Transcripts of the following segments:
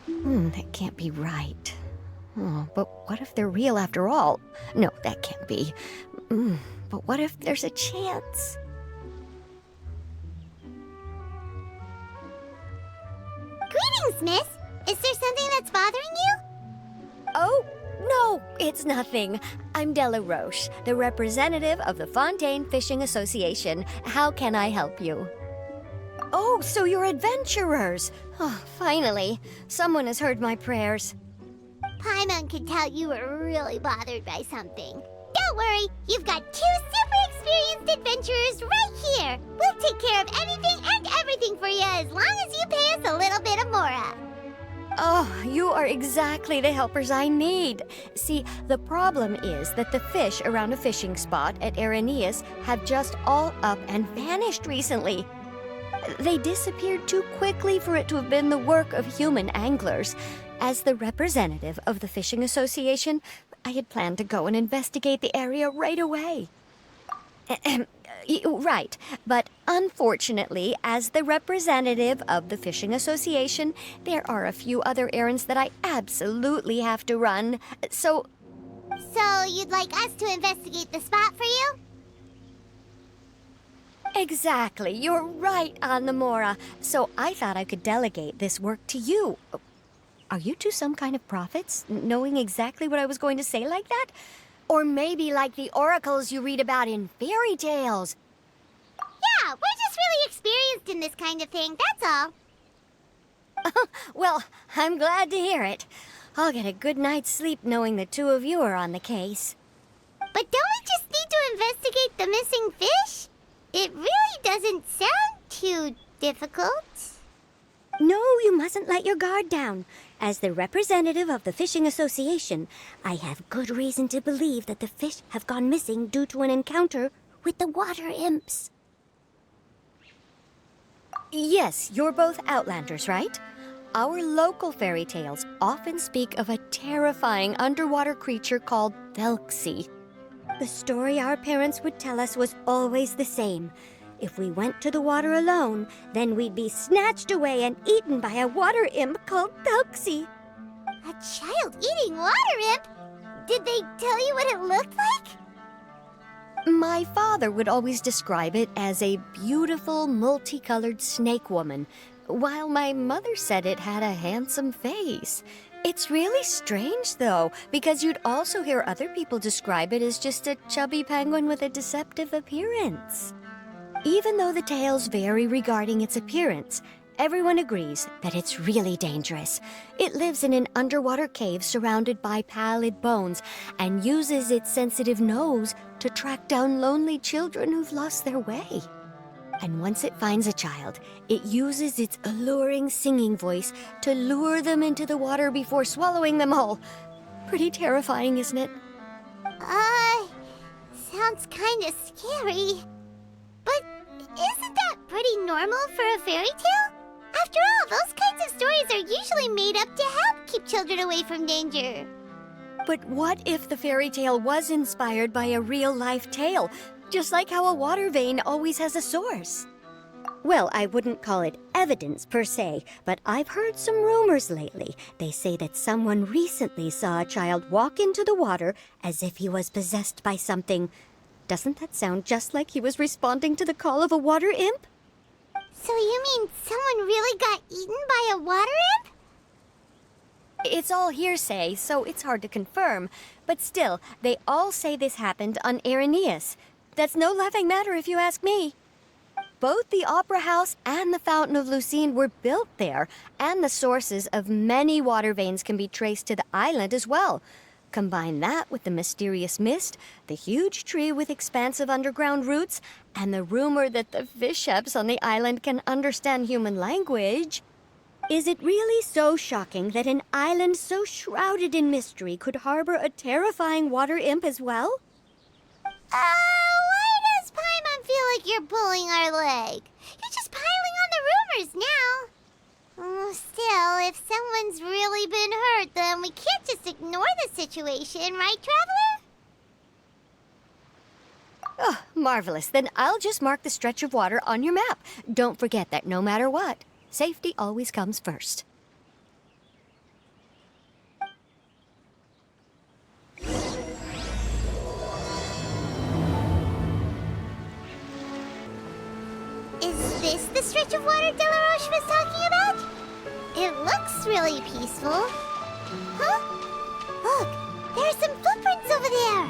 That can't be right. Oh, but what if they're real after all? No, that can't be. But what if there's a chance? Greetings, miss. Is there something that's bothering you? Oh, no, it's nothing. I'm Della Roche, the representative of the Fontaine Fishing Association. How can I help you? Oh, so you're adventurers. Oh, finally, someone has heard my prayers. Paimon could tell you were really bothered by something. Don't worry, you've got two super experienced adventurers right here. We'll take care of anything and everything for you as long as you pay us a little bit of mora. Oh, you are exactly the helpers I need. See, the problem is that the fish around a fishing spot at Irenaeus have just all up and vanished recently. They disappeared too quickly for it to have been the work of human anglers. As the representative of the Fishing Association, I had planned to go and investigate the area right away. Right, but unfortunately, as the representative of the Fishing Association, there are a few other errands that I absolutely have to run. So you'd like us to investigate the spot for you? exactly, you're right on the Mora. So I thought I could delegate this work to you. Are you two some kind of prophets, knowing exactly what I was going to say like that? Or maybe like the oracles you read about in fairy tales. Yeah, we're just really experienced in this kind of thing, that's all. Well, I'm glad to hear it. I'll get a good night's sleep knowing the two of you are on the case. But don't we just need to investigate the missing fish? It really doesn't sound too difficult. No, you mustn't let your guard down. As the representative of the Fishing Association, I have good reason to believe that the fish have gone missing due to an encounter with the water imps. Yes, you're both Outlanders, right? Our local fairy tales often speak of a terrifying underwater creature called Thelxie. The story our parents would tell us was always the same. If we went to the water alone, then we'd be snatched away and eaten by a water imp called Thelxie. A child-eating water imp? Did they tell you what it looked like? My father would always describe it as a beautiful, multicolored snake woman, while my mother said it had a handsome face. It's really strange, though, because you'd also hear other people describe it as just a chubby penguin with a deceptive appearance. Even though the tales vary regarding its appearance, everyone agrees that it's really dangerous. It lives in an underwater cave surrounded by pallid bones and uses its sensitive nose to track down lonely children who've lost their way. And once it finds a child, it uses its alluring singing voice to lure them into the water before swallowing them whole. Pretty terrifying, isn't it? Sounds kinda scary. But isn't that pretty normal for a fairy tale? After all, those kinds of stories are usually made up to help keep children away from danger. But what if the fairy tale was inspired by a real-life tale, just like how a water vein always has a source? Well, I wouldn't call it evidence per se, but I've heard some rumors lately. They say that someone recently saw a child walk into the water as if he was possessed by something. Doesn't that sound just like he was responding to the call of a water imp? So you mean someone really got eaten by a water imp? It's all hearsay, so it's hard to confirm. But still, they all say this happened on Irenaeus. That's no laughing matter if you ask me. Both the Opera House and the Fountain of Lucine were built there, and the sources of many water veins can be traced to the island as well. Combine that with the mysterious mist, the huge tree with expansive underground roots, and the rumor that the fish chefs on the island can understand human language. Is it really so shocking that an island so shrouded in mystery could harbor a terrifying water imp as well? Why does Paimon feel like you're pulling our leg? You're just piling on the rumors now. Still, if someone's really been hurt, then we can't just ignore the situation, right, Traveler? Oh, marvelous. Then I'll just mark the stretch of water on your map. Don't forget that no matter what, safety always comes first. the stretch of water Delaroche was talking about? It looks really peaceful. Huh? Look, there are some footprints over there.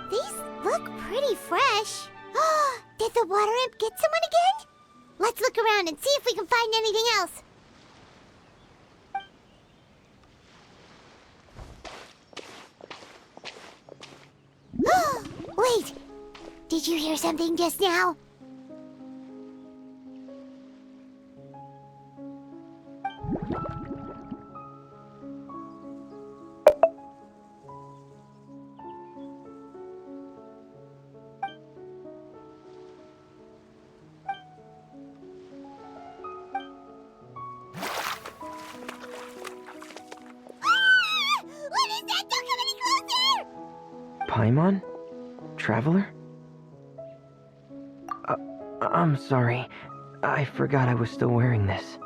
These look pretty fresh. Did the water imp get someone again? Let's look around and see if we can find anything else. Wait! Did you hear something just now? What is that? Don't come any closer! Paimon? Traveler? I'm sorry. I forgot I was still wearing this.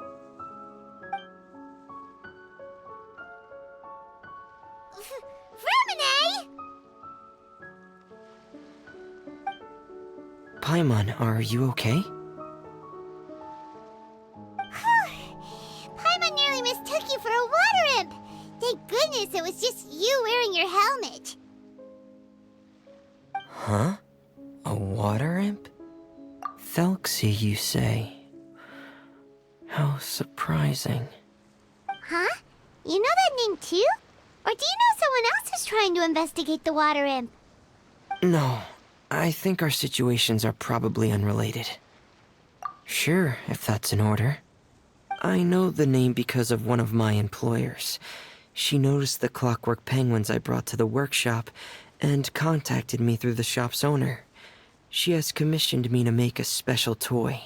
Vermine! Paimon, are you okay? Paimon nearly mistook you for a water imp. Thank goodness it was just you wearing your helmet. Huh? A water imp? Thelxie, you say? How surprising. Huh? You know that name too? Or do you know someone else who's trying to investigate the water imp? No, I think our situations are probably unrelated. Sure, if that's in order. I know the name because of one of my employers. She noticed the clockwork penguins I brought to the workshop and contacted me through the shop's owner. She has commissioned me to make a special toy.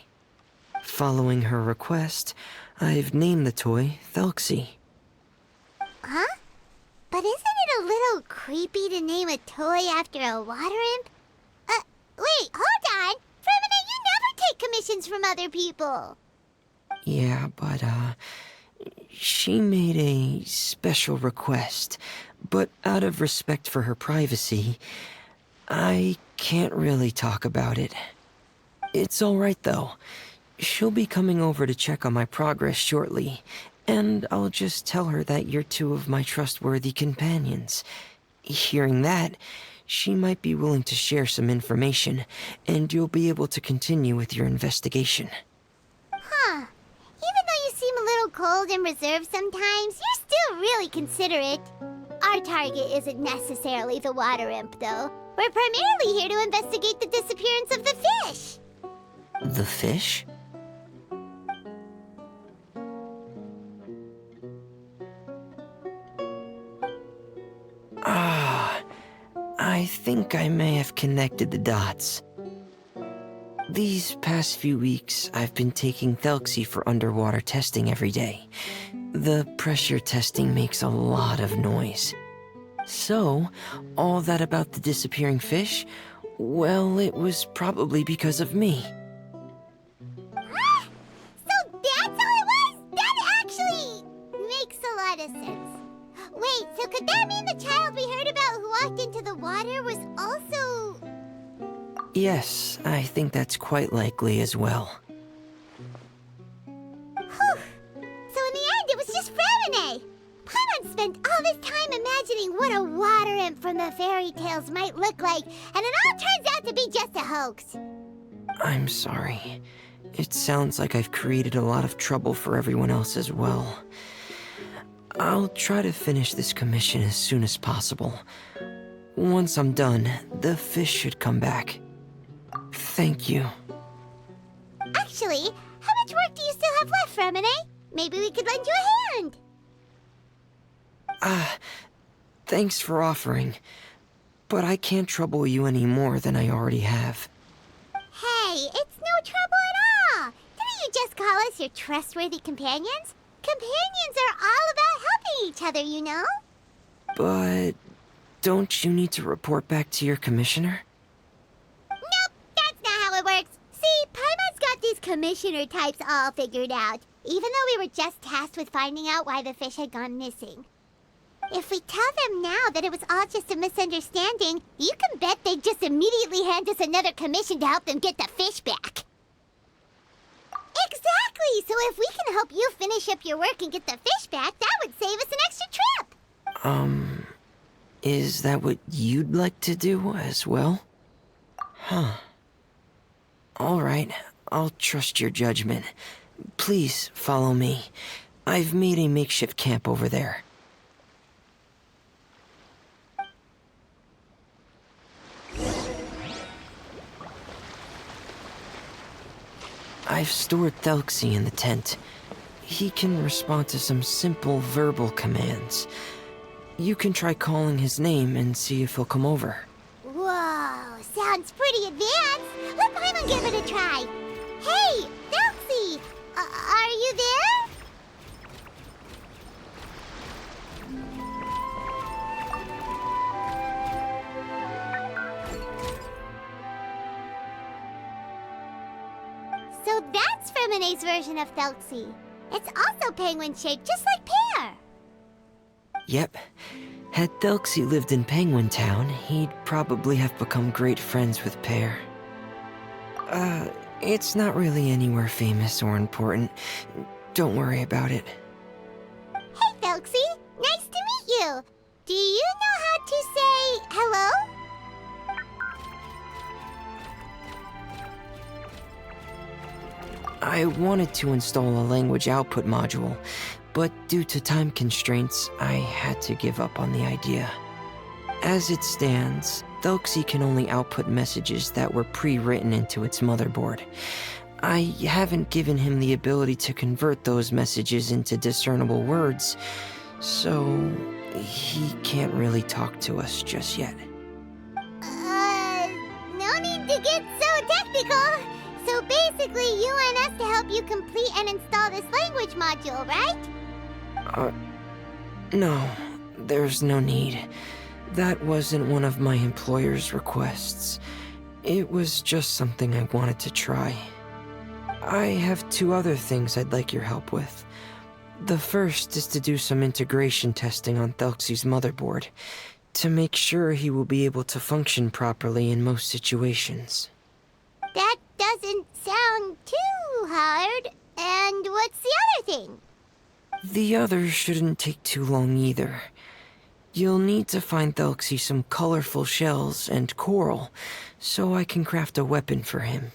Following her request, I've named the toy Thelxie. Huh? But isn't it a little creepy to name a toy after a water imp? Wait, hold on! Vermine, you never take commissions from other people! Yeah, but, she made a special request, but out of respect for her privacy, I can't really talk about it. It's alright though. She'll be coming over to check on my progress shortly, and I'll just tell her that you're two of my trustworthy companions. Hearing that, she might be willing to share some information, and you'll be able to continue with your investigation. Huh. Even though you seem a little cold and reserved sometimes, you're still really considerate. Our target isn't necessarily the water imp, though. We're primarily here to investigate the disappearance of the fish. The fish? I think I may have connected the dots. These past few weeks, I've been taking Thelxie for underwater testing every day. The pressure testing makes a lot of noise. So, all that about the disappearing fish? Well, it was probably because of me. So that's all it was? That actually makes a lot of sense. Wait, so could that mean the child we heard about who walked into the water was also... Yes, I think that's quite likely as well. Whew. So in the end, it was just Vermine. Paimon spent all this time imagining what a water imp from the fairy tales might look like, and it all turns out to be just a hoax. I'm sorry. It sounds like I've created a lot of trouble for everyone else as well. I'll try to finish this commission as soon as possible. Once I'm done, the fish should come back. Thank you. Actually, how much work do you still have left, Vermine? Maybe we could lend you a hand. Thanks for offering. But I can't trouble you any more than I already have. Hey, it's no trouble at all. Didn't you just call us your trustworthy companions? Companions are all about helping each other, you know? But don't you need to report back to your commissioner? Nope, that's not how it works. See, Paimon's got these commissioner types all figured out, even though we were just tasked with finding out why the fish had gone missing. If we tell them now that it was all just a misunderstanding, you can bet they'd just immediately hand us another commission to help them get the fish back. Exactly! So if we can help you finish up your work and get the fish back, that would save us an extra trip! Is that what you'd like to do as well? Huh. Alright, I'll trust your judgment. Please follow me. I've made a makeshift camp over there. I've stored Thelxie in the tent. He can respond to some simple verbal commands. You can try calling his name and see if he'll come over. Whoa, sounds pretty advanced. Let Paimon give it a try. Hey, Thelxie! Are you there? So that's Fremone's version of Thelxie. It's also penguin-shaped, just like Pear. Yep. Had Thelxie lived in Penguin Town, he'd probably have become great friends with Pear. It's not really anywhere famous or important. Don't worry about it. Hey, Thelxie! Nice to meet you! Do you know how to say hello? I wanted to install a language output module, but due to time constraints, I had to give up on the idea. As it stands, Thelxie can only output messages that were pre-written into its motherboard. I haven't given him the ability to convert those messages into discernible words, so he can't really talk to us just yet. No need to get so technical. So basically, you want us to help you complete and install this language module, right? No, there's no need. That wasn't one of my employer's requests. It was just something I wanted to try. I have 2 other things I'd like your help with. The first is to do some integration testing on Thelxie's motherboard, to make sure he will be able to function properly in most situations. That doesn't sound too hard. And what's the other thing? The other shouldn't take too long either. You'll need to find Thelxie some colorful shells and coral, so I can craft a weapon for him.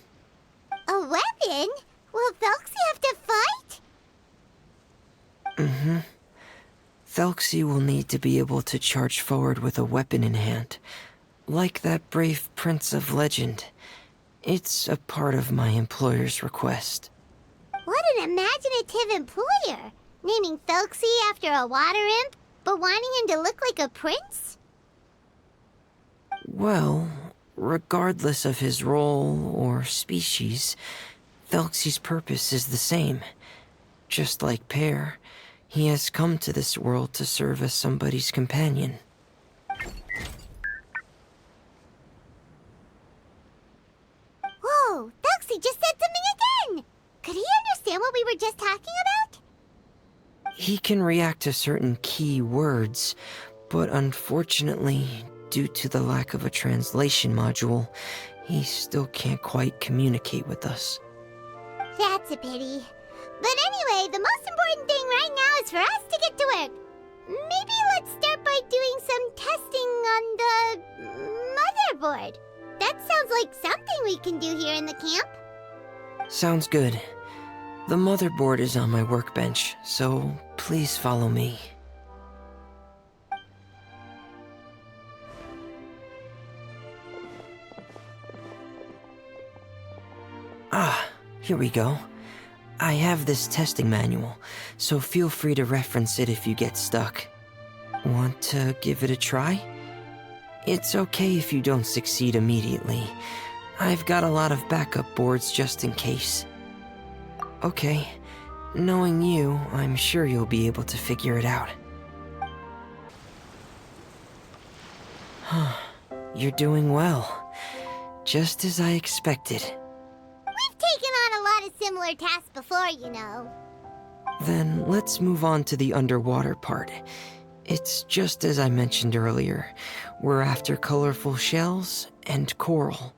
A weapon? Will Thelxie have to fight? Mm-hmm. Thelxie will need to be able to charge forward with a weapon in hand, like that brave prince of legend. It's a part of my employer's request. What an imaginative employer! Naming Thelxie after a water imp, but wanting him to look like a prince? Well, regardless of his role or species, Thelxie's purpose is the same. Just like Pear, he has come to this world to serve as somebody's companion. Whoa, Thelxie just said something again! Could he understand what we were just talking about? He can react to certain key words, but unfortunately, due to the lack of a translation module, he still can't quite communicate with us. That's a pity. But anyway, the most important thing right now is for us to get to work. Maybe let's start by doing some testing on the motherboard. That sounds like something we can do here in the camp. Sounds good. The motherboard is on my workbench, so please follow me. Ah, here we go. I have this testing manual, so feel free to reference it if you get stuck. Want to give it a try? It's okay if you don't succeed immediately. I've got a lot of backup boards just in case. Okay, knowing you, I'm sure you'll be able to figure it out. You're doing well. Just as I expected. We've taken on a lot of similar tasks before, you know. Then let's move on to the underwater part. It's just as I mentioned earlier. We're after colorful shells and coral.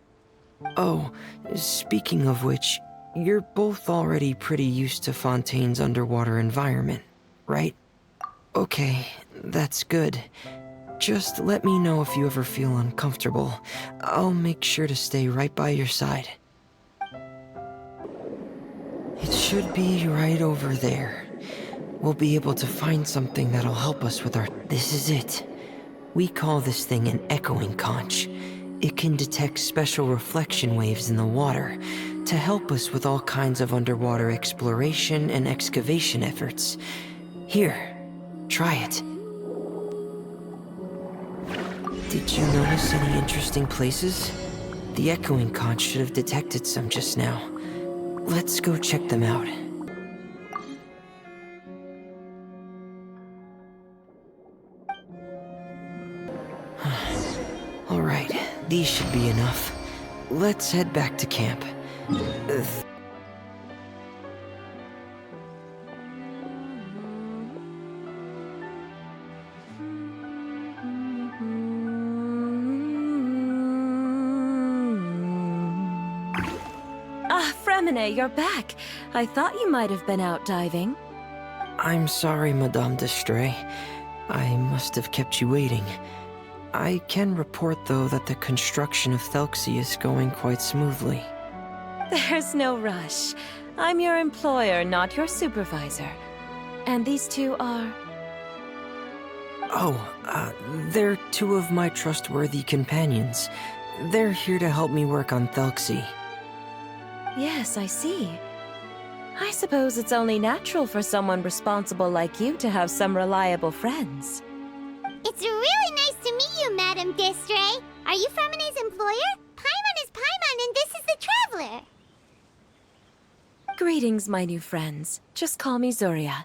Oh, speaking of which, you're both already pretty used to Fontaine's underwater environment, right? Okay, that's good. Just let me know if you ever feel uncomfortable. I'll make sure to stay right by your side. It should be right over there. We'll be able to find something that'll help us with our... This is it. We call this thing an echoing conch. It can detect special reflection waves in the water to help us with all kinds of underwater exploration and excavation efforts. Here, try it. Did you notice any interesting places? The echoing conch should have detected some just now. Let's go check them out. All right, these should be enough. Let's head back to camp. Ah, Fremine, you're back. I thought you might have been out diving. I'm sorry, Madame d'Estray. I must have kept you waiting. I can report, though, that the construction of Thelxie is going quite smoothly. There's no rush. I'm your employer, not your supervisor. And these two are... They're two of my trustworthy companions. They're here to help me work on Thelxie. Yes, I see. I suppose it's only natural for someone responsible like you to have some reliable friends. It's really nice to meet you, Madame d'Estray. Are you Fremine's employer? Paimon is Paimon, and this is the Traveler. Greetings, my new friends. Just call me Zuria.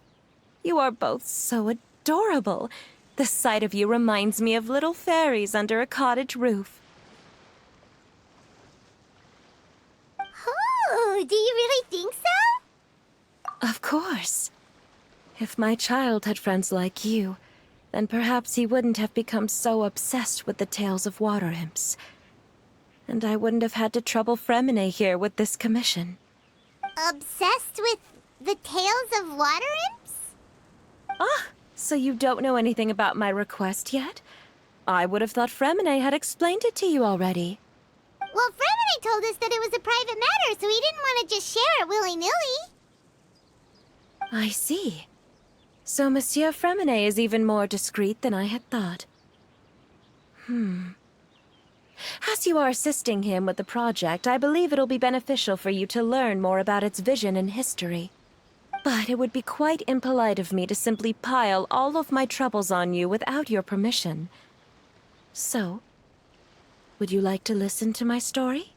You are both so adorable. The sight of you reminds me of little fairies under a cottage roof. Oh, do you really think so? Of course. If my child had friends like you, then perhaps he wouldn't have become so obsessed with the tales of water imps. And I wouldn't have had to trouble Fremine here with this commission. Obsessed with the tales of water imps? Ah, so you don't know anything about my request yet? I would have thought Fremine had explained it to you already. Well, Fremine told us that it was a private matter, so he didn't want to just share it willy-nilly. I see. So Monsieur Fremine is even more discreet than I had thought. As you are assisting him with the project, I believe it'll be beneficial for you to learn more about its vision and history. But it would be quite impolite of me to simply pile all of my troubles on you without your permission. So, would you like to listen to my story?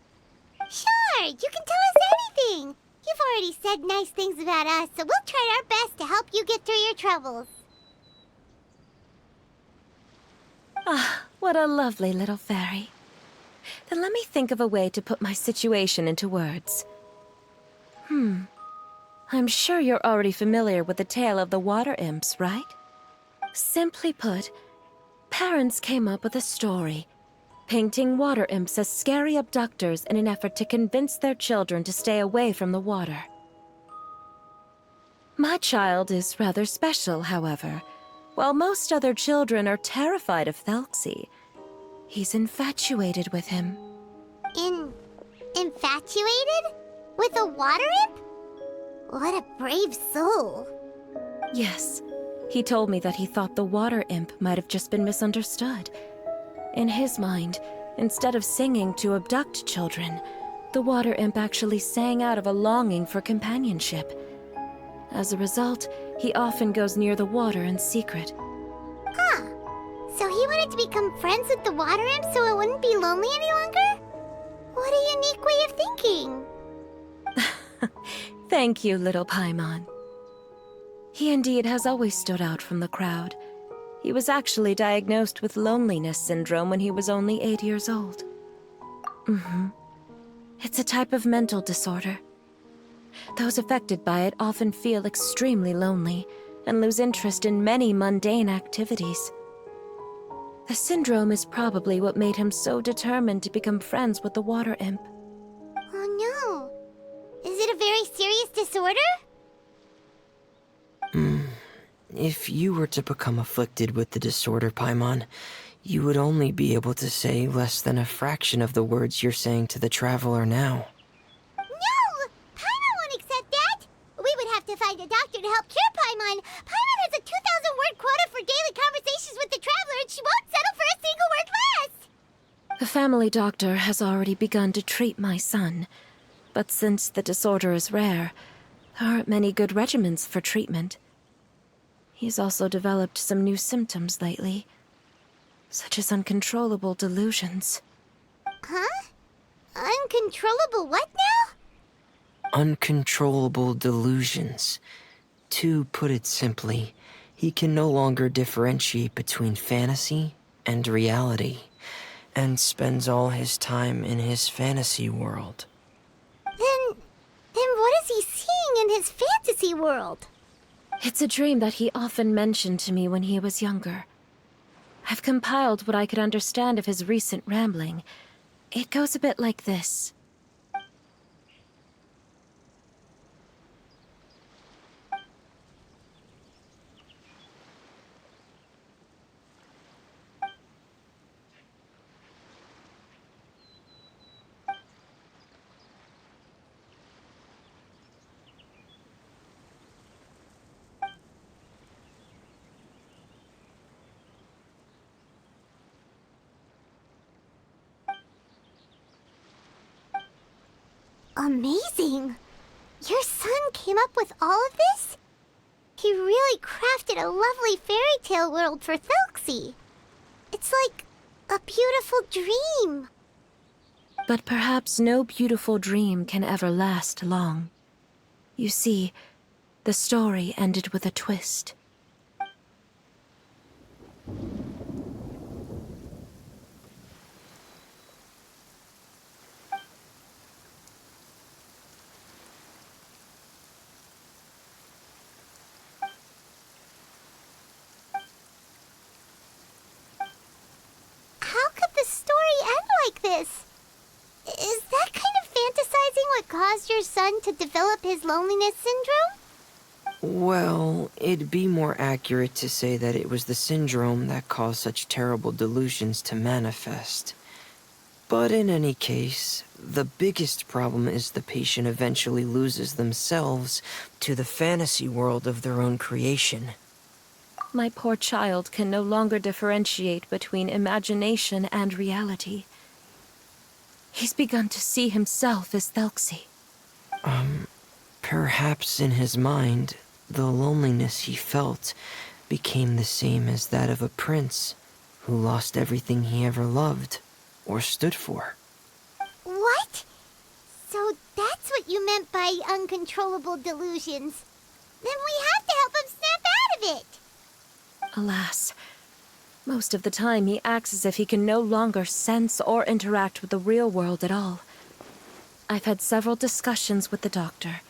Sure, you can tell us anything. You've already said nice things about us, so we'll try our best to help you get through your troubles. Ah, what a lovely little fairy. Then let me think of a way to put my situation into words. I'm sure you're already familiar with the tale of the water imps, right? Simply put, parents came up with a story, painting water imps as scary abductors in an effort to convince their children to stay away from the water. My child is rather special, however. While most other children are terrified of Thelxie, he's infatuated with him. Infatuated? With a water imp? What a brave soul. Yes, he told me that he thought the water imp might have just been misunderstood. In his mind, instead of singing to abduct children, the water imp actually sang out of a longing for companionship. As a result, he often goes near the water in secret. Huh. So he wanted to become friends with the water imp so it wouldn't be lonely any longer? What a unique way of thinking. Thank you, little Paimon. He indeed has always stood out from the crowd. He was actually diagnosed with loneliness syndrome when he was only 8 years old. It's a type of mental disorder. Those affected by it often feel extremely lonely and lose interest in many mundane activities. The syndrome is probably what made him so determined to become friends with the water imp. Oh no. Is it a very serious disorder? If you were to become afflicted with the disorder, Paimon, you would only be able to say less than a fraction of the words you're saying to the traveler now. No! Paimon won't accept that! We would have to find a doctor to help cure Paimon. Paimon has a 2,000-word quota for daily conversations with the traveler, and she won't settle for a single word less! The family doctor has already begun to treat my son, but since the disorder is rare, there aren't many good regimens for treatment. He's also developed some new symptoms lately, such as uncontrollable delusions. Huh? Uncontrollable what now? Uncontrollable delusions. To put it simply, he can no longer differentiate between fantasy and reality, and spends all his time in his fantasy world. Then what is he seeing in his fantasy world? It's a dream that he often mentioned to me when he was younger. I've compiled what I could understand of his recent rambling. It goes a bit like this. Amazing! Your son came up with all of this? He really crafted a lovely fairy tale world for Thelxie. It's like a beautiful dream. But perhaps no beautiful dream can ever last long. You see, the story ended with a twist. How could the story end like this? Is that kind of fantasizing what caused your son to develop his loneliness syndrome? Well, it'd be more accurate to say that it was the syndrome that caused such terrible delusions to manifest. But in any case, the biggest problem is the patient eventually loses themselves to the fantasy world of their own creation. My poor child can no longer differentiate between imagination and reality. He's begun to see himself as Thelxie. Perhaps in his mind, the loneliness he felt became the same as that of a prince who lost everything he ever loved or stood for. What? So that's what you meant by uncontrollable delusions. Then we have to help him snap out of it. Alas, most of the time he acts as if he can no longer sense or interact with the real world at all. I've had several discussions with the doctor,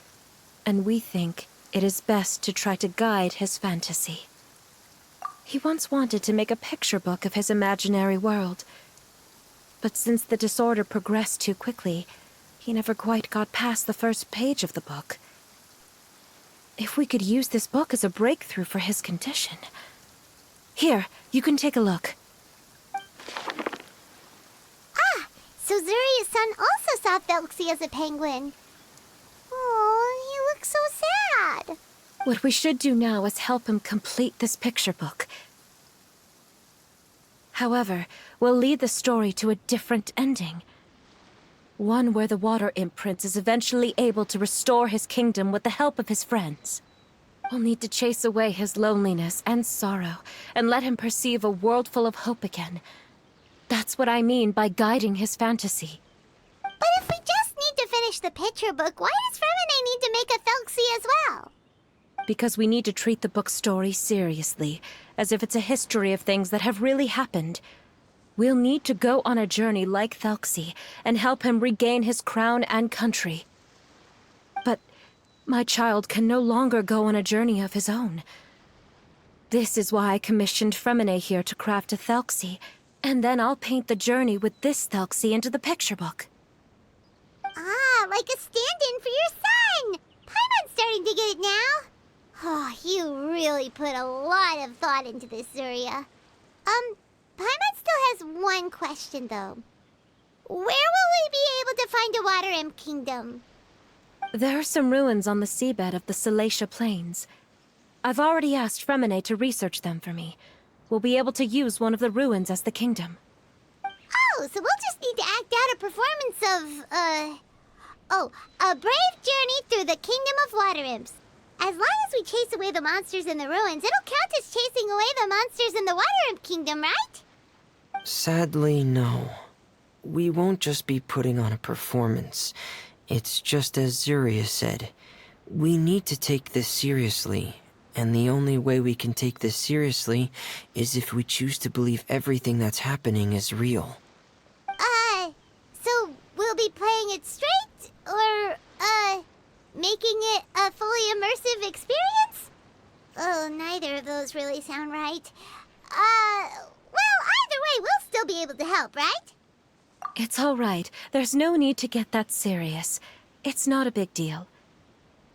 and we think it is best to try to guide his fantasy. He once wanted to make a picture book of his imaginary world, but since the disorder progressed too quickly, he never quite got past the first page of the book. If we could use this book as a breakthrough for his condition... Here, you can take a look. Ah, so Zuria's son also saw Thelxie as a penguin. Oh, he looks so sad. What we should do now is help him complete this picture book. However, we'll lead the story to a different ending. One where the Water Imp Prince is eventually able to restore his kingdom with the help of his friends. We'll need to chase away his loneliness and sorrow, and let him perceive a world full of hope again. That's what I mean by guiding his fantasy. But if we just need to finish the picture book, why does Fremine need to make a Thelxie as well? Because we need to treat the book's story seriously, as if it's a history of things that have really happened. We'll need to go on a journey like Thelxie, and help him regain his crown and country. But my child can no longer go on a journey of his own. This is why I commissioned Fremine here to craft a Thelxie, and then I'll paint the journey with this Thelxie into the picture book. Ah, like a stand-in for your son! Paimon's starting to get it now. Oh, you really put a lot of thought into this, Zuria. Paimon still has one question, though. Where will we be able to find a Water Imp Kingdom? There are some ruins on the seabed of the Thelxie Plains. I've already asked Fremine to research them for me. We'll be able to use one of the ruins as the kingdom. Oh, so we'll just need to act out a performance of, a brave journey through the Kingdom of Water Imps. As long as we chase away the monsters in the ruins, it'll count as chasing away the monsters in the Water Imp Kingdom, right? Sadly, no. We won't just be putting on a performance. It's just as Zuria said. We need to take this seriously. And the only way we can take this seriously is if we choose to believe everything that's happening is real. So we'll be playing it straight? Or, making it a fully immersive experience? Oh, neither of those really sound right. Well, either way, we'll still be able to help, right? It's all right. There's no need to get that serious. It's not a big deal.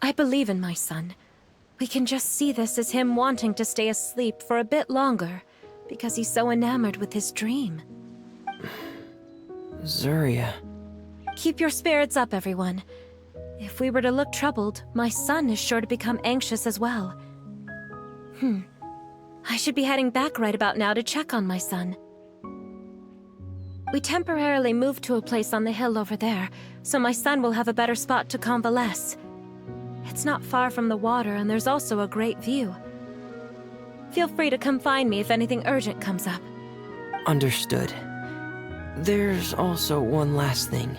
I believe in my son. We can just see this as him wanting to stay asleep for a bit longer, because he's so enamored with his dream. Zuria. Keep your spirits up, everyone. If we were to look troubled, my son is sure to become anxious as well. I should be heading back right about now to check on my son. We temporarily moved to a place on the hill over there, so my son will have a better spot to convalesce. It's not far from the water, and there's also a great view. Feel free to come find me if anything urgent comes up. Understood. There's also one last thing.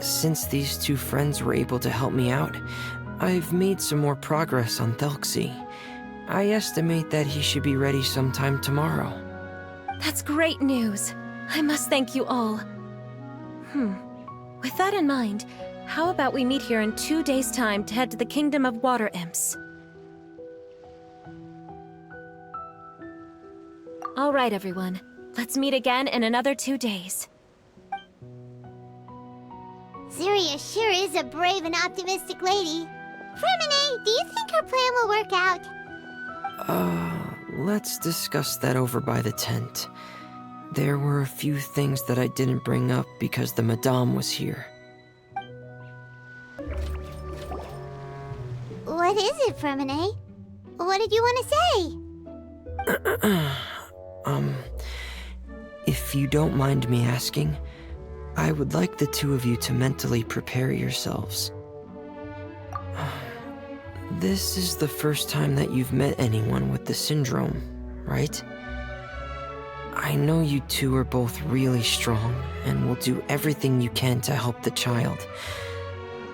Since these two friends were able to help me out, I've made some more progress on Thelxie. I estimate that he should be ready sometime tomorrow. That's great news. I must thank you all. With that in mind, how about we meet here in 2 days' time to head to the Kingdom of Water Imps? All right, everyone. Let's meet again in another 2 days. Zuria sure is a brave and optimistic lady. Fremine, do you think her plan will work out? Let's discuss that over by the tent. There were a few things that I didn't bring up because the Madame was here. What is it, Fremine? What did you want to say? If you don't mind me asking, I would like the two of you to mentally prepare yourselves. This is the first time that you've met anyone with the syndrome, right? I know you two are both really strong and will do everything you can to help the child.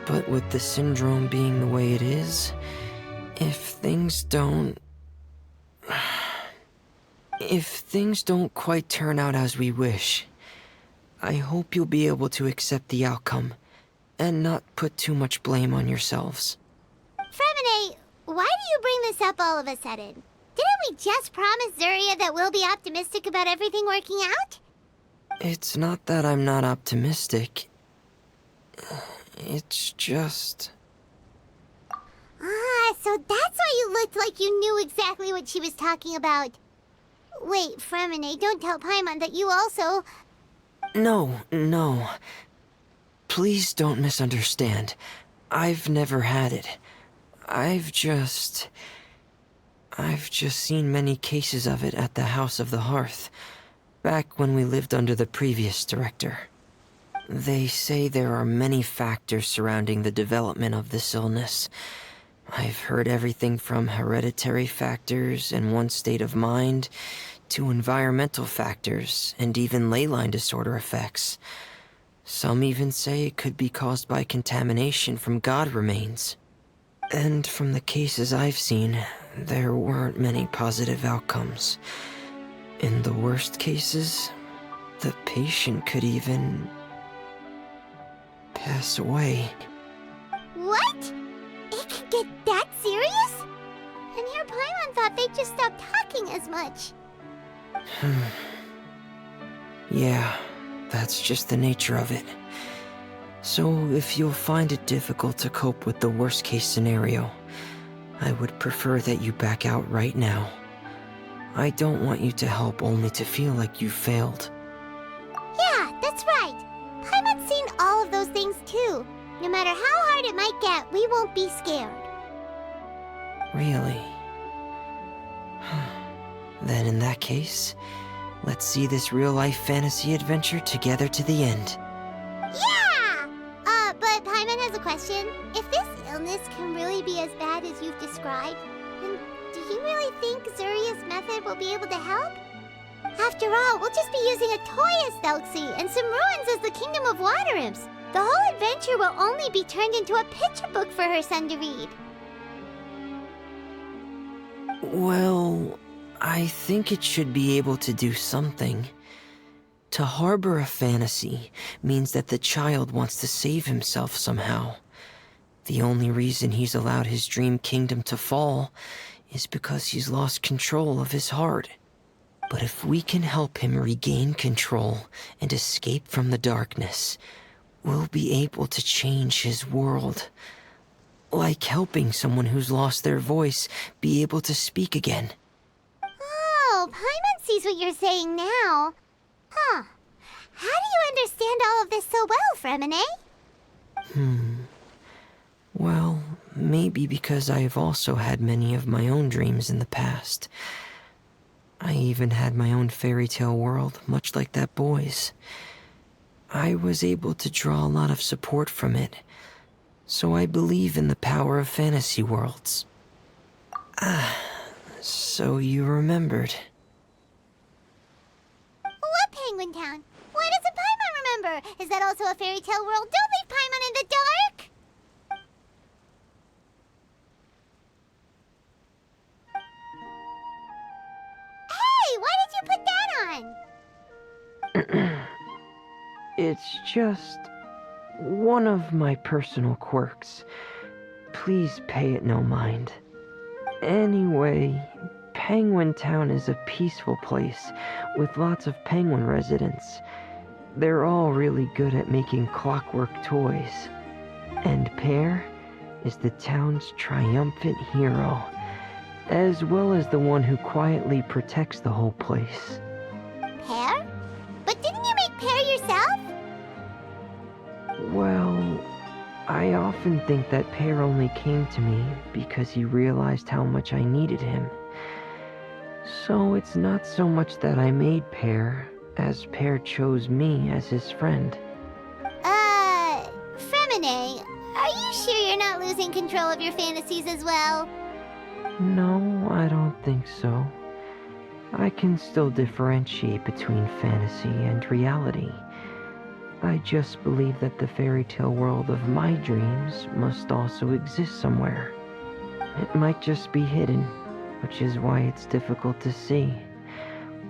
But with the syndrome being the way it is, if things don't quite turn out as we wish, I hope you'll be able to accept the outcome and not put too much blame on yourselves. Fremine, why do you bring this up all of a sudden? Didn't we just promise Zuria that we'll be optimistic about everything working out? It's not that I'm not optimistic. It's just... So that's why you looked like you knew exactly what she was talking about. Wait, Fremine, don't tell Paimon that you also... No. Please don't misunderstand. I've never had it. I've just seen many cases of it at the House of the Hearth, back when we lived under the previous director. They say there are many factors surrounding the development of this illness. I've heard everything from hereditary factors and one's state of mind, to environmental factors, and even ley line disorder effects. Some even say it could be caused by contamination from god remains. And from the cases I've seen, there weren't many positive outcomes. In the worst cases, the patient could even pass away. What? It could get that serious? And here Paimon thought they'd just stop talking as much. Yeah, that's just the nature of it. So if you'll find it difficult to cope with the worst case scenario, I would prefer that you back out right now. I don't want you to help only to feel like you failed. Yeah, that's right. Paimon's seen all of those things too. No matter how hard it might get, we won't be scared. Really? Then in that case, let's see this real-life fantasy adventure together to the end. Yeah! But Paimon has a question. If this illness can really be as bad as you've described, then do you really think Zuria's method will be able to help? After all, we'll just be using a toy as Thelxie and some ruins as the Kingdom of Water Imps. The whole adventure will only be turned into a picture book for her son to read. Well, I think it should be able to do something. To harbor a fantasy means that the child wants to save himself somehow. The only reason he's allowed his dream kingdom to fall is because he's lost control of his heart. But if we can help him regain control and escape from the darkness, we'll be able to change his world. Like helping someone who's lost their voice be able to speak again. Oh, Paimon sees what you're saying now. Huh. How do you understand all of this so well, Fremine? Well, maybe because I've also had many of my own dreams in the past. I even had my own fairy tale world, much like that boy's. I was able to draw a lot of support from it, so I believe in the power of fantasy worlds. So you remembered. What Penguin Town? Why doesn't Paimon remember? Is that also a fairy tale world? Don't leave Paimon in the dark! Hey, why did you put that on? It's just one of my personal quirks. Please pay it no mind. Anyway, Penguin Town is a peaceful place with lots of penguin residents. They're all really good at making clockwork toys. And Pear is the town's triumphant hero, as well as the one who quietly protects the whole place. Pear? But didn't you make Pear yourself? Well, I often think that Pear only came to me because he realized how much I needed him. So it's not so much that I made Pear, as Pear chose me as his friend. Fremine, are you sure you're not losing control of your fantasies as well? No, I don't think so. I can still differentiate between fantasy and reality. I just believe that the fairy tale world of my dreams must also exist somewhere. It might just be hidden, which is why it's difficult to see.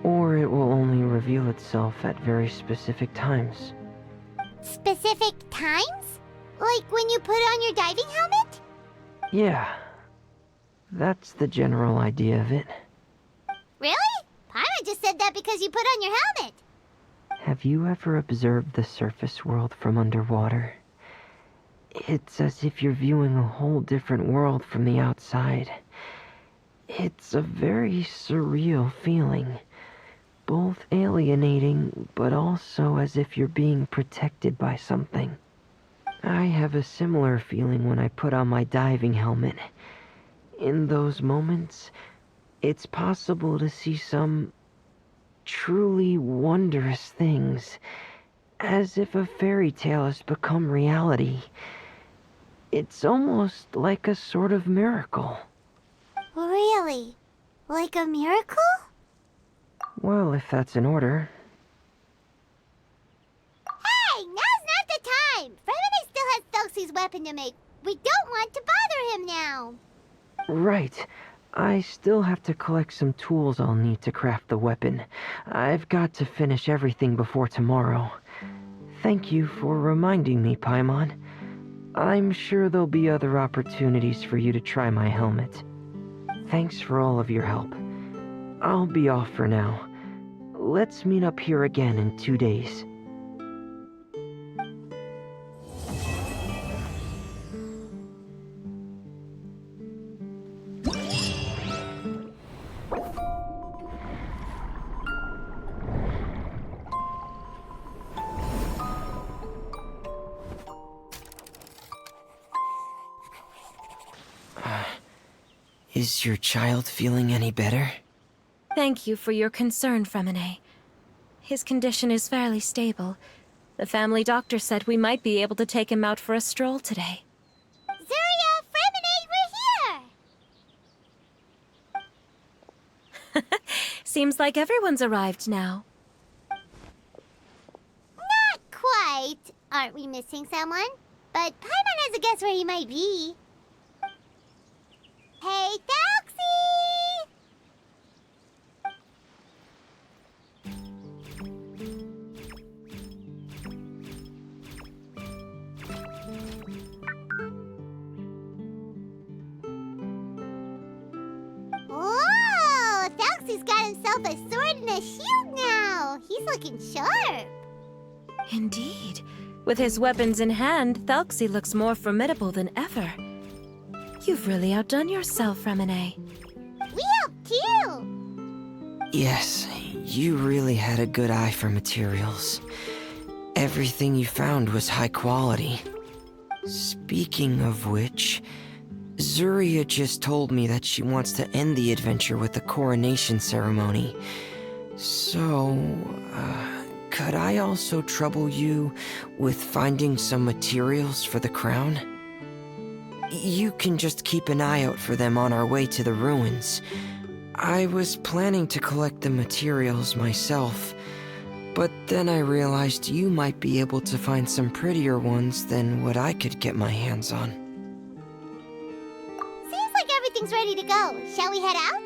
Or it will only reveal itself at very specific times. Specific times? Like when you put on your diving helmet? Yeah, that's the general idea of it. Really? Paimon just said that because you put on your helmet. Have you ever observed the surface world from underwater? It's as if you're viewing a whole different world from the outside. It's a very surreal feeling. Both alienating, but also as if you're being protected by something. I have a similar feeling when I put on my diving helmet. In those moments, it's possible to see some truly wondrous things, as if a fairy tale has become reality. It's almost like a sort of miracle. Really? Like a miracle? Well, if that's in order. Hey, now's not the time! Fremine still has Thelxie's weapon to make. We don't want to bother him now. Right. I still have to collect some tools I'll need to craft the weapon. I've got to finish everything before tomorrow. Thank you for reminding me, Paimon. I'm sure there'll be other opportunities for you to try my helmet. Thanks for all of your help. I'll be off for now. Let's meet up here again in 2 days. Is your child feeling any better? Thank you for your concern, Fremine. His condition is fairly stable. The family doctor said we might be able to take him out for a stroll today. Zuria, Fremine, we're here! Seems like everyone's arrived now. Not quite. Aren't we missing someone? But Paimon has a guess where he might be. Hey, Thelxie! Whoa! Thelxie's got himself a sword and a shield now. He's looking sharp. Indeed. With his weapons in hand, Thelxie looks more formidable than ever. You've really outdone yourself, Fremine. We helped too. Yes, you really had a good eye for materials. Everything you found was high quality. Speaking of which, Zuria just told me that she wants to end the adventure with the coronation ceremony. So, could I also trouble you with finding some materials for the crown? You can just keep an eye out for them on our way to the ruins. I was planning to collect the materials myself, but then I realized you might be able to find some prettier ones than what I could get my hands on. Seems like everything's ready to go. Shall we head out?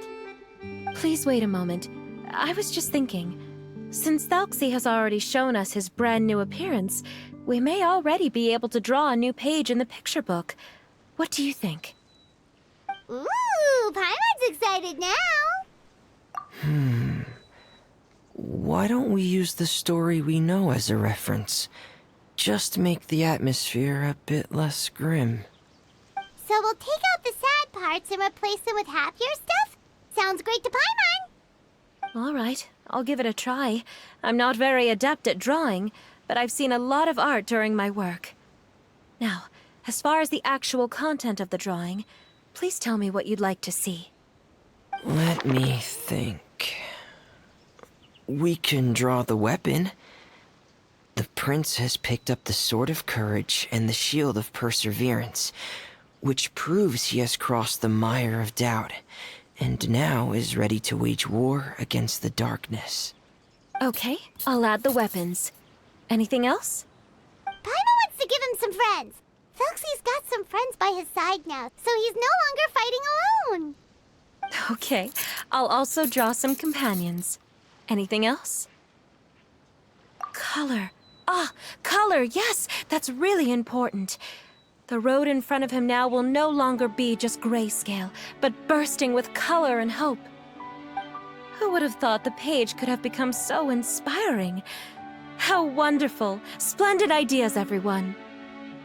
Please wait a moment. I was just thinking. Since Thelxie has already shown us his brand new appearance, we may already be able to draw a new page in the picture book. What do you think? Ooh, Paimon's excited now. Why don't we use the story we know as a reference? Just make the atmosphere a bit less grim. So we'll take out the sad parts and replace them with happier stuff? Sounds great to Paimon. All right, I'll give it a try. I'm not very adept at drawing, but I've seen a lot of art during my work. Now, as far as the actual content of the drawing, please tell me what you'd like to see. Let me think. We can draw the weapon. The prince has picked up the Sword of Courage and the Shield of Perseverance, which proves he has crossed the mire of doubt, and now is ready to wage war against the darkness. Okay, I'll add the weapons. Anything else? Paimon wants to give him some friends. Thelxie's got some friends by his side now, so he's no longer fighting alone. Okay, I'll also draw some companions. Anything else? Color. Ah, color, yes, that's really important. The road in front of him now will no longer be just grayscale, but bursting with color and hope. Who would have thought the page could have become so inspiring? How wonderful! Splendid ideas, everyone!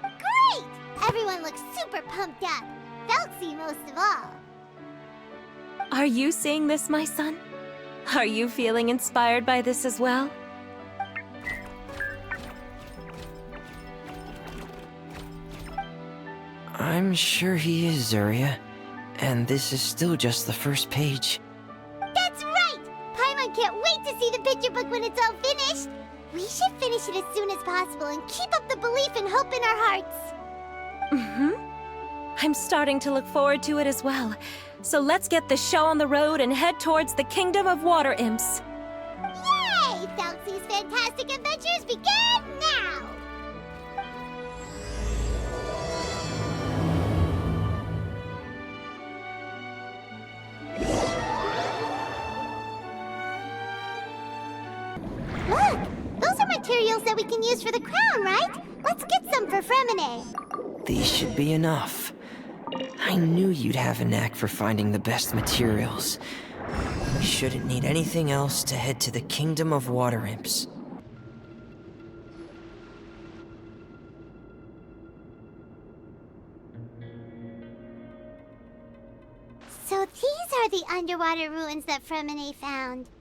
Great! Everyone looks super pumped up. Thelxie most of all. Are you seeing this, my son? Are you feeling inspired by this as well? I'm sure he is, Zuria. And this is still just the first page. That's right! Paimon can't wait to see the picture book when it's all finished. We should finish it as soon as possible and keep up the belief and hope in our hearts. I'm starting to look forward to it as well. So let's get the show on the road and head towards the Kingdom of Water Imps. Yay! Thelxie's fantastic adventures begin now! Look! Those are materials that we can use for the crown, right? Let's get some for Fremine. These should be enough. I I knew you'd have a knack for finding the best materials. We shouldn't need anything else to head to the Kingdom of Water Imps. So these are the underwater ruins that Fremine found.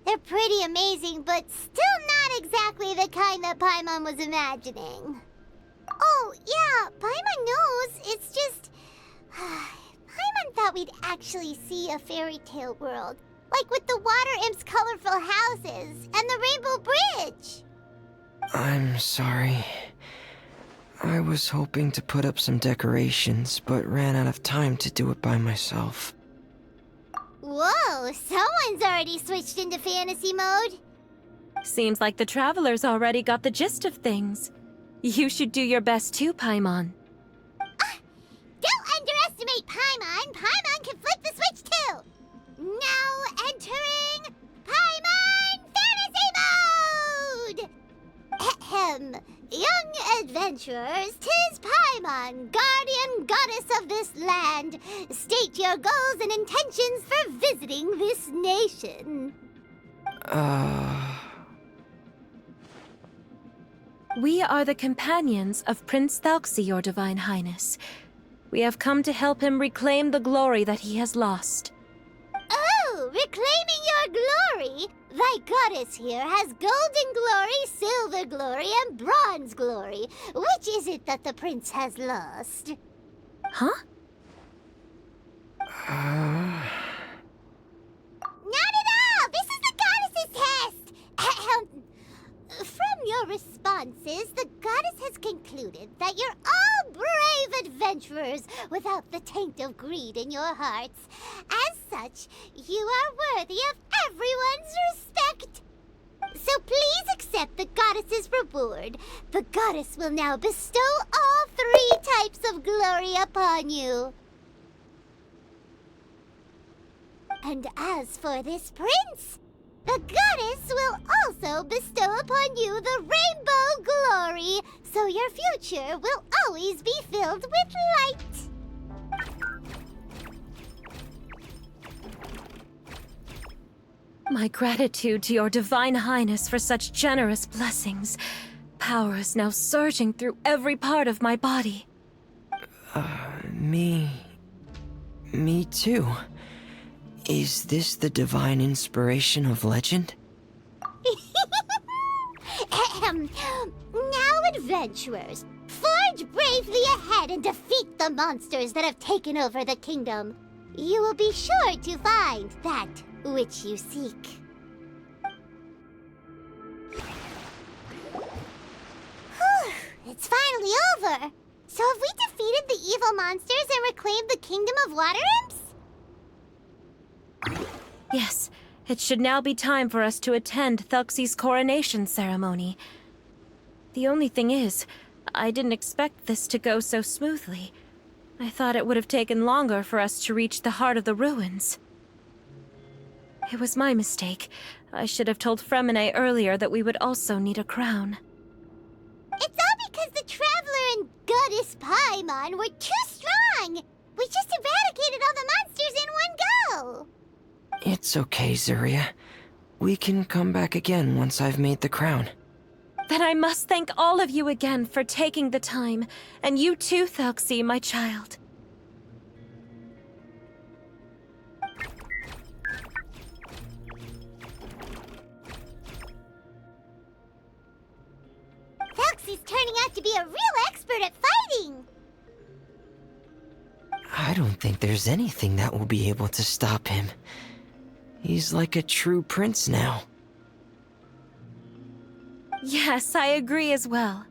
They're pretty amazing, but still not exactly the kind that Paimon was imagining. Oh, yeah, Paimon knows. It's just... Paimon thought we'd actually see a fairy tale world. Like with the water imps' colorful houses and the Rainbow Bridge. I'm sorry. I was hoping to put up some decorations, but ran out of time to do it by myself. Whoa, someone's already switched into fantasy mode. Seems like the travelers already got the gist of things. You should do your best too, Paimon. Don't underestimate Paimon. Paimon can flip the switch too. Now entering Paimon Fantasy Mode! Ahem. Young adventurers, 'tis Paimon, guardian goddess of this land. State your goals and intentions for visiting this nation. We are the companions of Prince Thelxie, your Divine Highness. We have come to help him reclaim the glory that he has lost. Oh, reclaiming your glory? Thy goddess here has golden glory, silver glory, and bronze glory. Which is it that the prince has lost? Huh? Not at all! This is the goddess's test! Ahem. From your responses, the goddess has concluded that you're all brave adventurers without the taint of greed in your hearts. As such, you are worthy of everyone's respect. So please accept the goddess's reward. The goddess will now bestow all 3 types of glory upon you. And as for this prince, the goddess will also bestow upon you the rainbow glory, so your future will always be filled with light. My gratitude to your Divine Highness for such generous blessings. Power is now surging through every part of my body. Me too. Is this the divine inspiration of legend? Ahem. Now, adventurers, forge bravely ahead and defeat the monsters that have taken over the kingdom. You will be sure to find that which you seek. Whew, it's finally over. So have we defeated the evil monsters and reclaimed the Kingdom of Water Imps? Yes, it should now be time for us to attend Thelxie's coronation ceremony. The only thing is, I didn't expect this to go so smoothly. I thought it would have taken longer for us to reach the heart of the ruins. It was my mistake. I should have told Fremine earlier that we would also need a crown. It's all because the Traveler and Goddess Paimon were too strong! We just eradicated all the monsters in one go! It's okay, Zuria. We can come back again once I've made the crown. Then I must thank all of you again for taking the time, and you too, Thelxie, my child. Thelxie's turning out to be a real expert at fighting! I don't think there's anything that will be able to stop him. He's like a true prince now. Yes, I agree as well.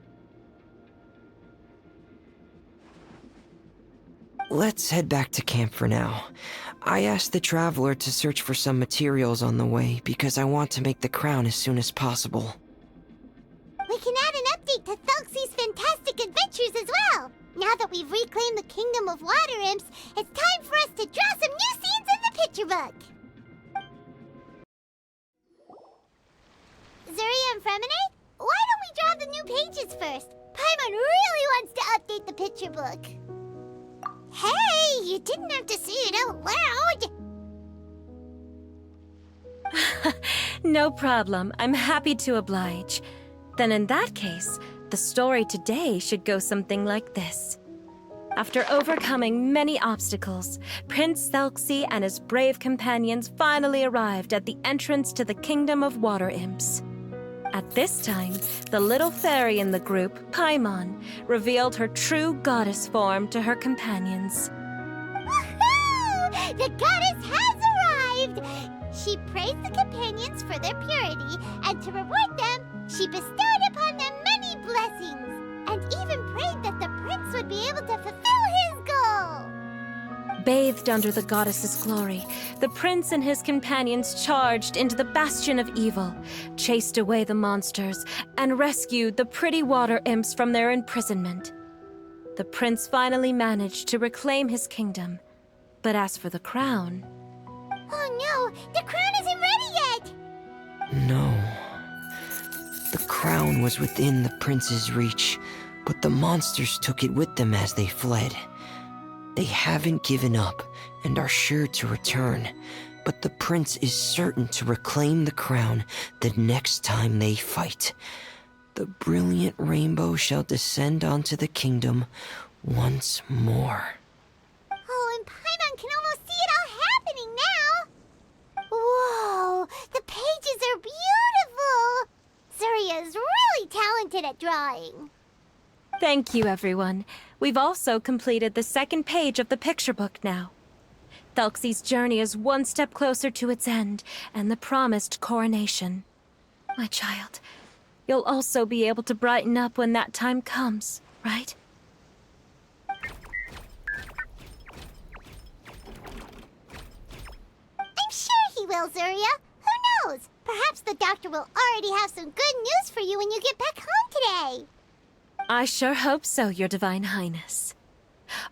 Let's head back to camp for now. I asked the Traveler to search for some materials on the way because I want to make the crown as soon as possible. We can add an update to Thelxie's fantastic adventures as well! Now that we've reclaimed the Kingdom of Water Imps, it's time for us to draw some new scenes in the picture book! Zuria and Fremine, why don't we draw the new pages first? Paimon really wants to update the picture book. Hey, You didn't have to say it out loud. No problem. I'm happy to oblige. Then in that case, the story today should go something like this. After overcoming many obstacles, Prince Thelxie and his brave companions finally arrived at the entrance to the Kingdom of Water Imps. At this time, the little fairy in the group, Paimon, revealed her true goddess form to her companions. Woohoo! The goddess has arrived! She praised the companions for their purity, and to reward them, she bestowed upon them many blessings, and even prayed that the prince would be able to fulfill his goal. Bathed under the goddess's glory, the prince and his companions charged into the bastion of evil, chased away the monsters, and rescued the pretty water imps from their imprisonment. The prince finally managed to reclaim his kingdom. But as for the crown... Oh no, the crown isn't ready yet! No. The crown was within the prince's reach, but the monsters took it with them as they fled. They haven't given up and are sure to return, but the prince is certain to reclaim the crown the next time they fight. The brilliant rainbow shall descend onto the kingdom once more. Oh, and Paimon can almost see it all happening now! Whoa, the pages are beautiful! Zuria is really talented at drawing. Thank you, everyone. We've also completed the second page of the picture book now. Thelxie's journey is one step closer to its end, and the promised coronation. My child, you'll also be able to brighten up when that time comes, right? I'm sure he will, Zuria. Who knows? Perhaps the doctor will already have some good news for you when you get back home today. I sure hope so, Your Divine Highness.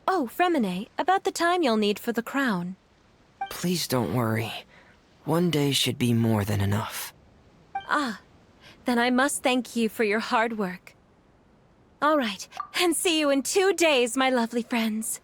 Oh, Fremine, about the time you'll need for the crown. Please don't worry. One day should be more than enough. Ah, then I must thank you for your hard work. All right, and see you in 2 days, my lovely friends.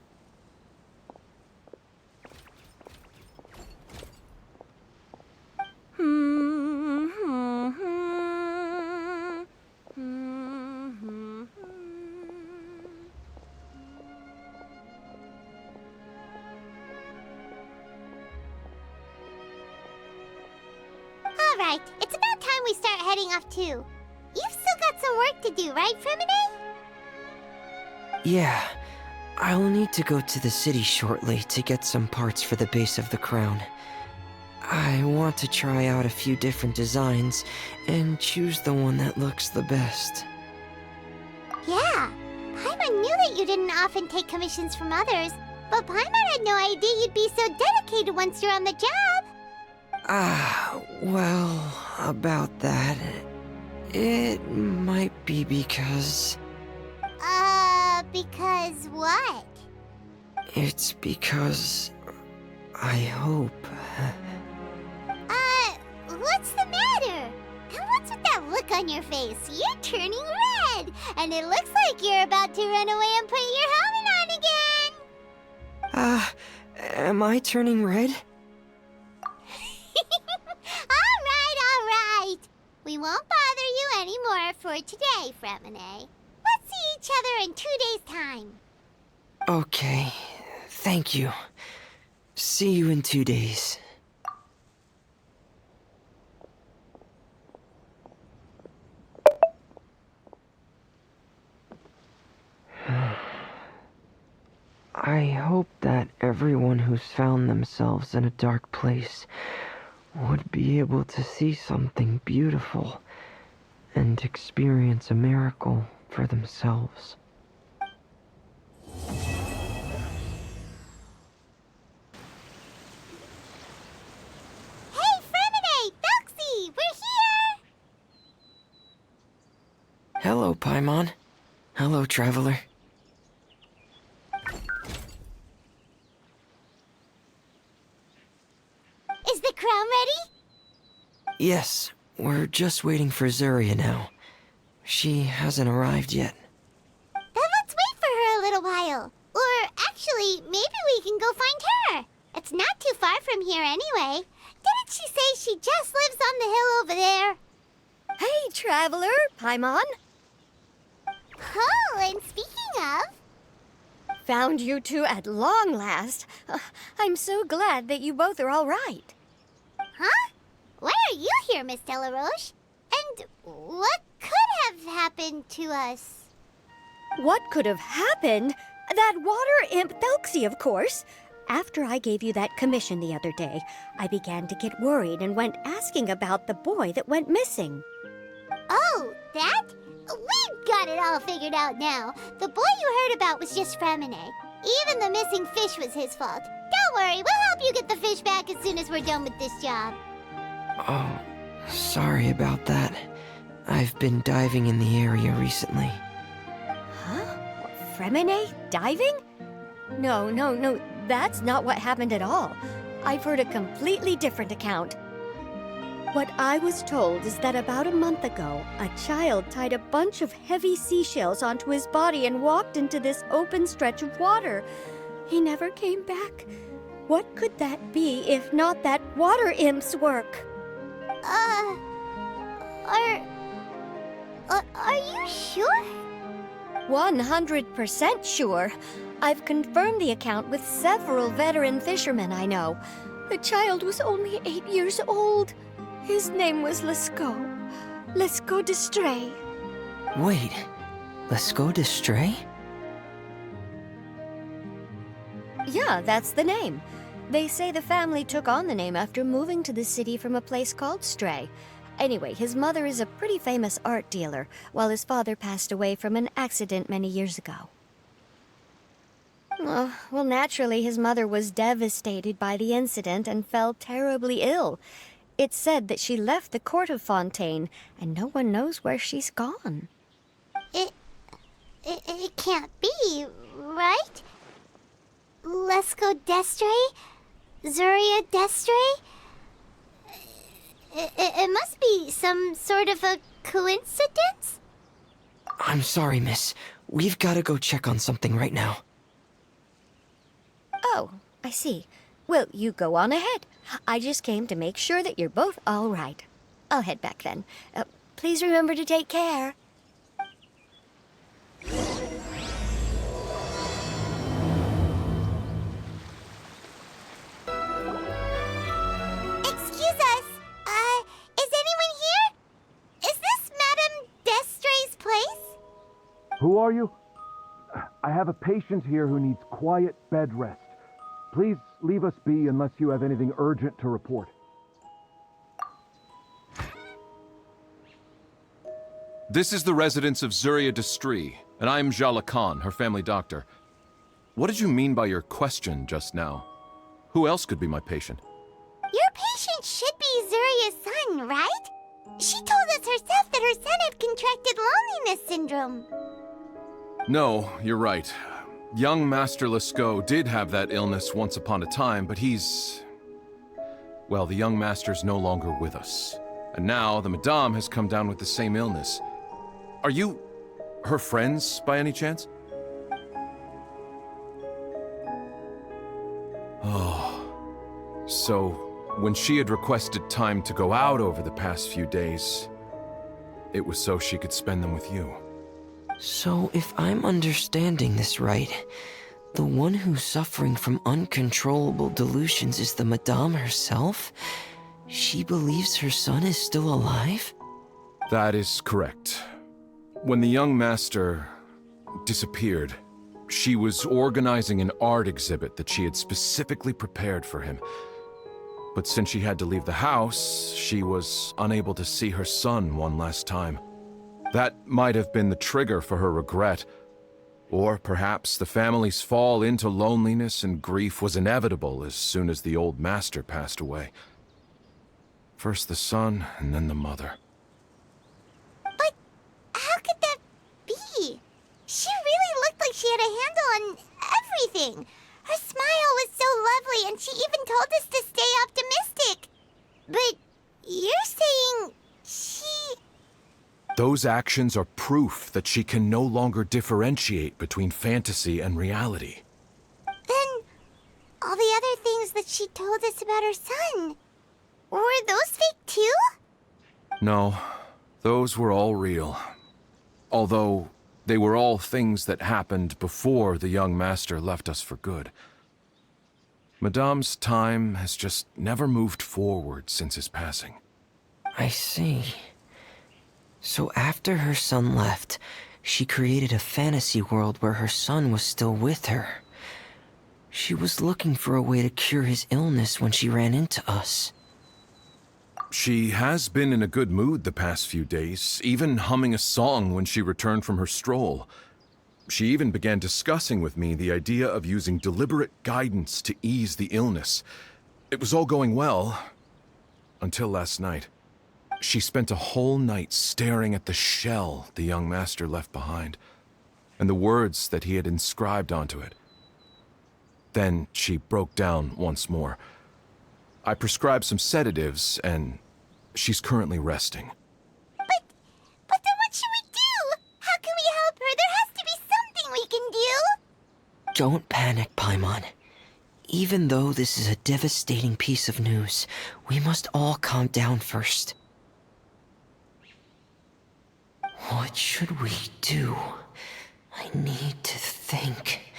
Alright, it's about time we start heading off too. You've still got some work to do, right, Fremine? Yeah, I'll need to go to the city shortly to get some parts for the base of the crown. I want to try out a few different designs and choose the one that looks the best. Yeah, Paimon knew that you didn't often take commissions from others, but Paimon had no idea you'd be so dedicated once you're on the job. Well, about that, it might be because... Because what? It's because... I hope... What's the matter? And what's with that look on your face? You're turning red, and it looks like you're about to run away and put your helmet on again. Am I turning red? All right. We won't bother you anymore for today, Fremine. Let's see each other in 2 days' time. Okay, thank you. See you in 2 days. I hope that everyone who's found themselves in a dark place would be able to see something beautiful and experience a miracle for themselves. Hey, Fremine! Thelxie! We're here! Hello, Paimon. Hello, traveler. Is the crown ready? Yes, we're just waiting for Zuria now. She hasn't arrived yet. Then let's wait for her a little while. Or, actually, Actually, maybe we can go find her. It's not too far from here anyway. Didn't she say she just lives on the hill over there? Hey, traveler, Paimon. Oh, and speaking of... Found you two at long last. I'm so glad that you both are all right. Huh? Why are you here, Miss Delaroche? And what could have happened to us? What could have happened? That water imp Thelxie, of course. After I gave you that commission the other day, I began to get worried and went asking about the boy that went missing. Oh, that? We've got it all figured out now. The boy you heard about was just Fremine. Even the missing fish was his fault. Don't worry, we'll help you get the fish back as soon as we're done with this job. Oh, sorry about that. I've been diving in the area recently. Huh? Fremine? Diving? No, that's not what happened at all. I've heard a completely different account. What I was told is that about a month ago, a child tied a bunch of heavy seashells onto his body and walked into this open stretch of water. He never came back. What could that be if not that water imp's work? Are you sure? 100% sure. I've confirmed the account with several veteran fishermen I know. The child was only 8 years old. His name was Lescaut d'Estray. Wait, Lescaut d'Estray? Yeah, that's the name. They say the family took on the name after moving to the city from a place called Stray. Anyway, his mother is a pretty famous art dealer, while his father passed away from an accident many years ago. Well, naturally, his mother was devastated by the incident and fell terribly ill. It's said that she left the court of Fontaine, and no one knows where she's gone. It can't be, right? Lescaut d'Estray? Zuria d'Estray? It must be some sort of a coincidence? I'm sorry, miss. We've got to go check on something right now. Oh, I see. Well, you go on ahead. I just came to make sure that you're both all right. I'll head back then. Please remember to take care. Excuse us. Is anyone here? Is this Madame d'Estray's place? Who are you? I have a patient here who needs quiet bed rest. Please leave us be unless you have anything urgent to report. This is the residence of Zuria d'Estray, and I'm Jala Khan, her family doctor. What did you mean by your question just now? Who else could be my patient? Your patient should be Zuria's son, right? She told us herself that her son had contracted loneliness syndrome. No, you're right. Young Master Lescaut did have that illness once upon a time, but well, the young master's no longer with us. And now the Madame has come down with the same illness. Are you her friends, by any chance? Oh. So, when she had requested time to go out over the past few days, it was so she could spend them with you. So, if I'm understanding this right, the one who's suffering from uncontrollable delusions is the Madame herself? She believes her son is still alive? That is correct. When the young master disappeared, she was organizing an art exhibit that she had specifically prepared for him. But since she had to leave the house, she was unable to see her son one last time. That might have been the trigger for her regret. Or perhaps the family's fall into loneliness and grief was inevitable as soon as the old master passed away. First the son, and then the mother. But how could that be? She really looked like she had a handle on everything. Her smile was so lovely, and she even told us to stay optimistic. But you're saying she... Those actions are proof that she can no longer differentiate between fantasy and reality. she told us about her son. Were those fake too? No, those were all real. Although, they were all things that happened before the young master left us for good. Madame's time has just never moved forward since his passing. I see. So after her son left, she created a fantasy world where her son was still with her. She was looking for a way to cure his illness when she ran into us. She has been in a good mood the past few days, even humming a song when she returned from her stroll. She even began discussing with me the idea of using deliberate guidance to ease the illness. It was all going well, until last night. She spent a whole night staring at the shell the young master left behind, and the words that he had inscribed onto it. Then she broke down once more. I prescribed some sedatives, and she's currently resting. But then what should we do? How can we help her? There has to be something we can do. Don't panic, Paimon. Even though this is a devastating piece of news, we must all calm down first. What should we do? I need to think.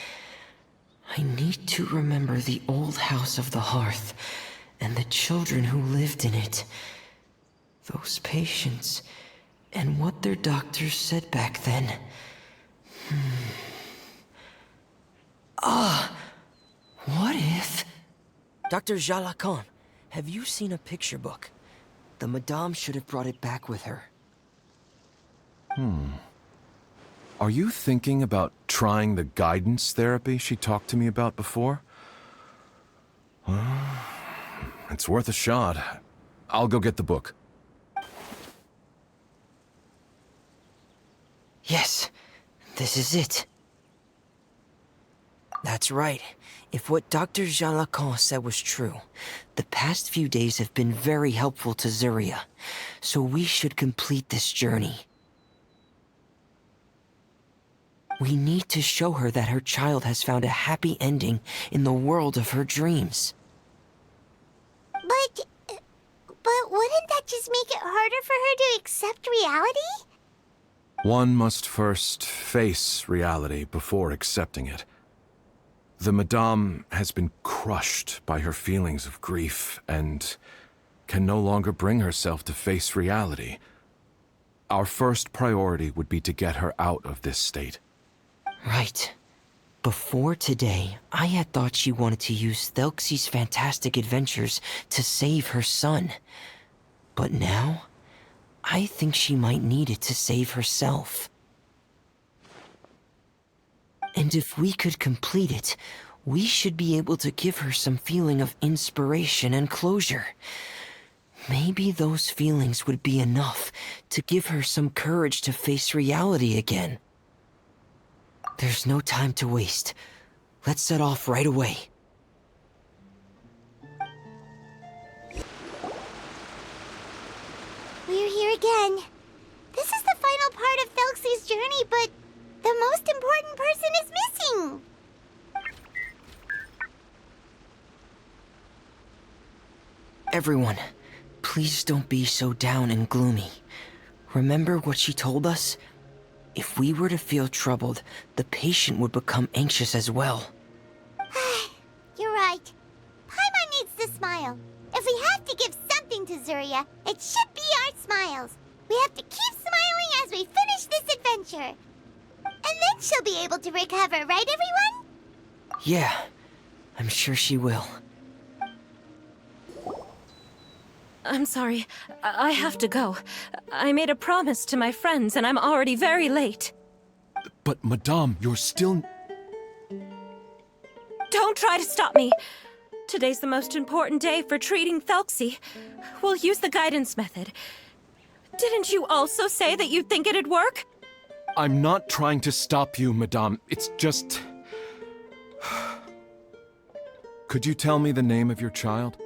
I need to remember the old house of the hearth and the children who lived in it. Those patients, and what their doctors said back then. What if... Dr. Jalacan, have you seen a picture book? The Madame should have brought it back with her. Are you thinking about trying the guidance therapy she talked to me about before? It's worth a shot. I'll go get the book. Yes, this is it. That's right. If what Dr. Jalacan said was true, the past few days have been very helpful to Zuria, so we should complete this journey. We need to show her that her child has found a happy ending in the world of her dreams. But wouldn't that just make it harder for her to accept reality? One must first face reality before accepting it. The Madame has been crushed by her feelings of grief and can no longer bring herself to face reality. Our first priority would be to get her out of this state. Right. Before today, I had thought she wanted to use Thelxie's fantastic adventures to save her son. But now, I think she might need it to save herself. And if we could complete it, we should be able to give her some feeling of inspiration and closure. Maybe those feelings would be enough to give her some courage to face reality again. There's no time to waste. Let's set off right away. We're here again. This is the final part of Thelxie's journey, but the most important person is missing. Everyone, please don't be so down and gloomy. Remember what she told us? If we were to feel troubled, the patient would become anxious as well. You're right. Paimon needs to smile. If we have to give something to Zuria, it should be our smiles. We have to keep smiling as we finish this adventure. And then she'll be able to recover, right, everyone? Yeah, I'm sure she will. I'm sorry. I have to go. I made a promise to my friends, and I'm already very late. But, Madame, you're still... Don't try to stop me. Today's the most important day for treating Thelxie. We'll use the guidance method. Didn't you also say that you'd think it'd work? I'm not trying to stop you, Madame. It's just... Could you tell me the name of your child?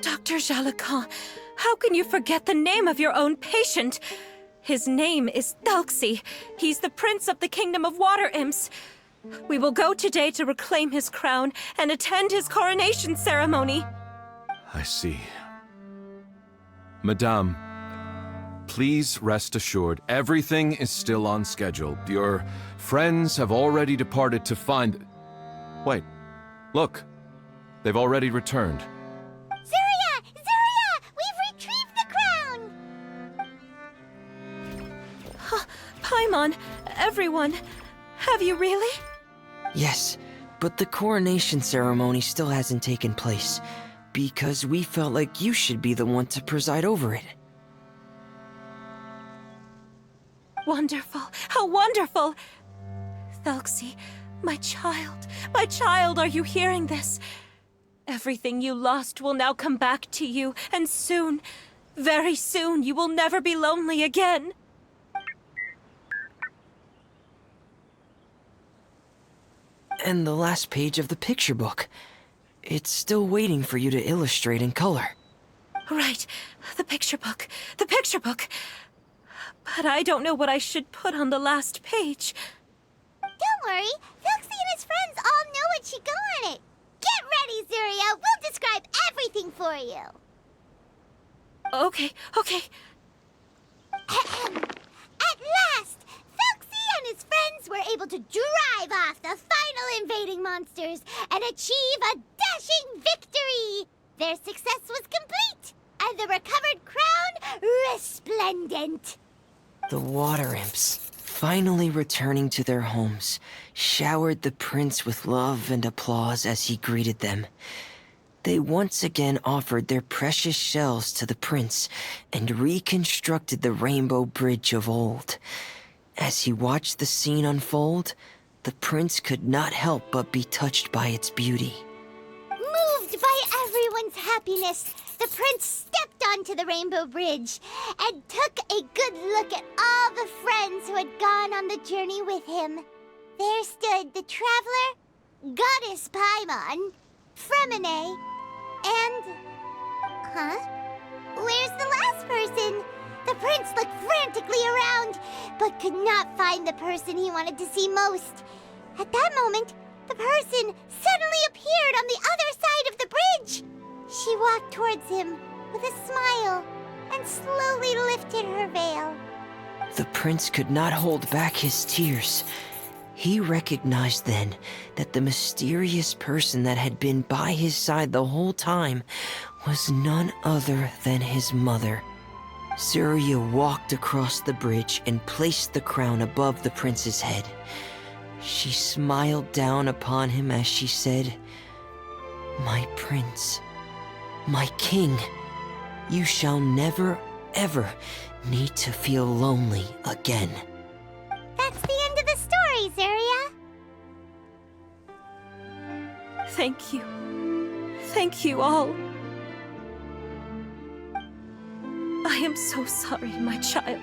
Dr. Jalacan, how can you forget the name of your own patient? His name is Thelxie. He's the prince of the kingdom of water imps. We will go today to reclaim his crown and attend his coronation ceremony. I see. Madame, please rest assured, everything is still on schedule. Your friends have already departed to find... Wait, look. They've already returned. Zuria! Zuria! We've retrieved the crown! Paimon, everyone, have you really? Yes, but the coronation ceremony still hasn't taken place, because we felt like you should be the one to preside over it. Wonderful! How wonderful! Thelxie, my child, are you hearing this? Everything you lost will now come back to you, and soon, very soon, you will never be lonely again. And the last page of the picture book. It's still waiting for you to illustrate in color. Right, the picture book. But I don't know what I should put on the last page. Don't worry, Thelxie and his friends all know what should go on it. Get ready, Zuria! We'll describe everything for you! Okay. At last, Thelxie and his friends were able to drive off the final invading monsters and achieve a dashing victory! Their success was complete, and the recovered crown resplendent. The water imps, finally returning to their homes, showered the prince with love and applause as he greeted them. They once again offered their precious shells to the prince and reconstructed the rainbow bridge of old. As he watched the scene unfold, the prince could not help but be touched by its beauty. Moved by everyone's happiness, the prince stepped onto the rainbow bridge and took a good look at all the friends who had gone on the journey with him. There stood the traveler, Goddess Paimon, Fremine, and... Where's the last person? The prince looked frantically around, but could not find the person he wanted to see most. At that moment, the person suddenly appeared on the other side of the bridge. She walked towards him with a smile and slowly lifted her veil. The prince could not hold back his tears. He recognized then that the mysterious person that had been by his side the whole time was none other than his mother. Zuria walked across the bridge and placed the crown above the prince's head. She smiled down upon him as she said, "My prince, my king, you shall never, ever need to feel lonely again." That's the end of the story, Zuria. Thank you. Thank you all. I am so sorry, my child.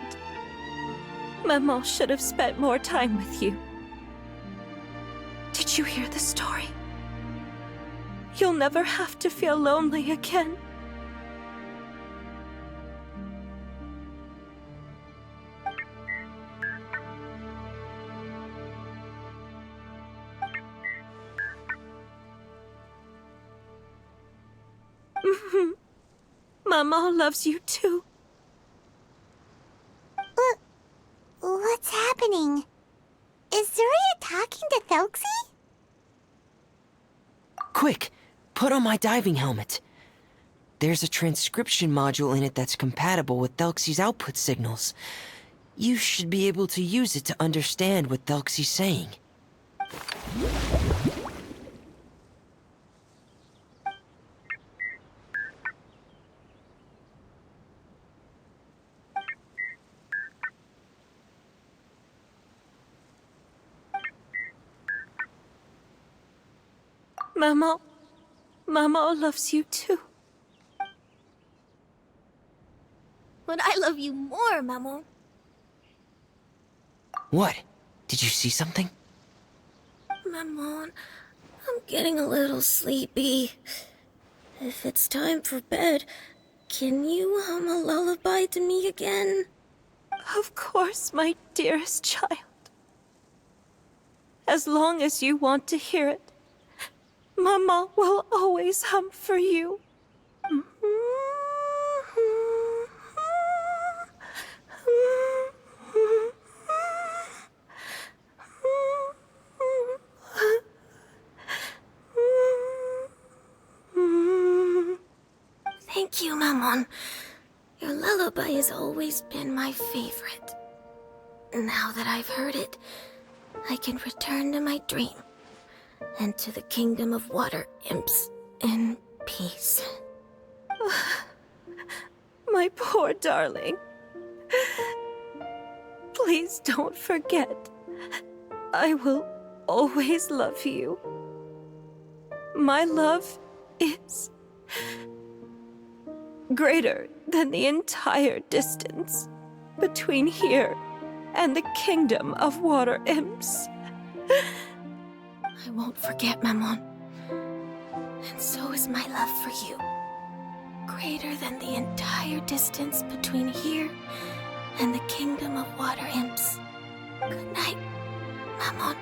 Maman should have spent more time with you. Did you hear the story? You'll never have to feel lonely again. Maman loves you too. What's happening? Is Zuria talking to Thelxie? Quick, put on my diving helmet. There's a transcription module in it that's compatible with Thelxie's output signals. You should be able to use it to understand what Thelxie's saying. Maman loves you too. But I love you more, Maman. What? Did you see something? Maman, I'm getting a little sleepy. If it's time for bed, can you hum a lullaby to me again? Of course, my dearest child. as long as you want to hear it. Mama will always hum for you. Thank you, Maman. Your lullaby has always been my favorite. Now that I've heard it, I can return to my dream and to the kingdom of water imps in peace. My poor darling. Please don't forget. I will always love you. My love is greater than the entire distance between here and the kingdom of water imps. I won't forget, Maman. And so is my love for you. Greater than the entire distance between here and the kingdom of water imps. Good night, Maman.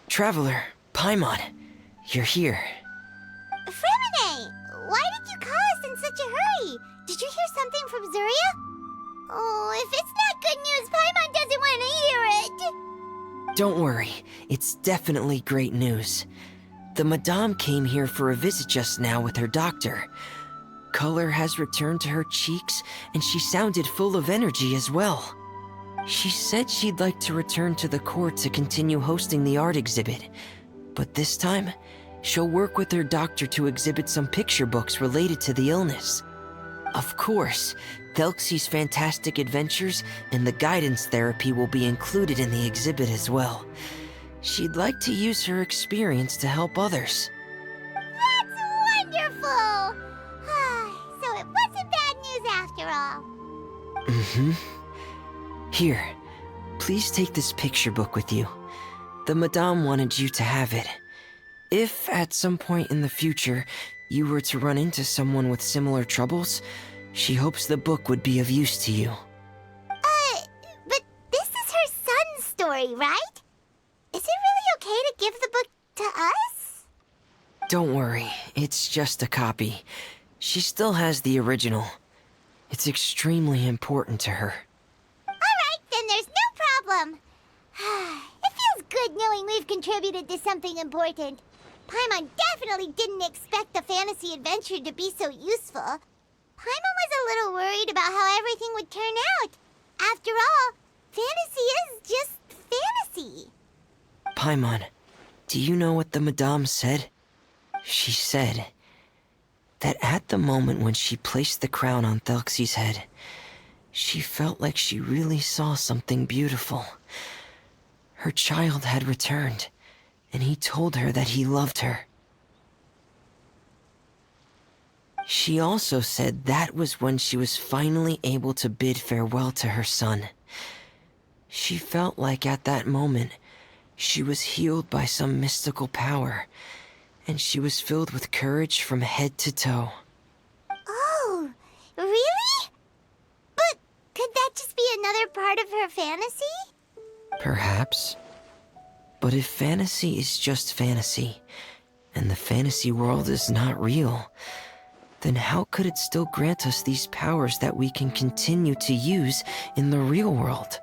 Traveler, Paimon, you're here. Fremine, why did you call us in such a hurry? Did you hear something from Zuria? Oh, if it's not good news, Paimon doesn't want to hear it. Don't worry, it's definitely great news. The Madame came here for a visit just now with her doctor. Color has returned to her cheeks, and she sounded full of energy as well. She said she'd like to return to the court to continue hosting the art exhibit. But this time, she'll work with her doctor to exhibit some picture books related to the illness. Of course, Thelxie's fantastic adventures and the guidance therapy will be included in the exhibit as well. She'd like to use her experience to help others. That's wonderful! So it wasn't bad news after all. Mm-hmm. Here, please take this picture book with you. The Madame wanted you to have it. If, at some point in the future, you were to run into someone with similar troubles, she hopes the book would be of use to you. But this is her son's story, right? Is it really okay to give the book to us? Don't worry, it's just a copy. She still has the original. It's extremely important to her. Then there's no problem. It feels good knowing we've contributed to something important. Paimon definitely didn't expect the fantasy adventure to be so useful. Paimon was a little worried about how everything would turn out. After all, fantasy is just fantasy. Paimon, do you know what the Madame said? She said that at the moment when she placed the crown on Thelxie's head, she felt like she really saw something beautiful. Her child had returned, and he told her that he loved her. She also said that was when she was finally able to bid farewell to her son. She felt like at that moment, she was healed by some mystical power, and she was filled with courage from head to toe. Oh, really? But could that just be another part of her fantasy? Perhaps. But if fantasy is just fantasy, and the fantasy world is not real, then how could it still grant us these powers that we can continue to use in the real world?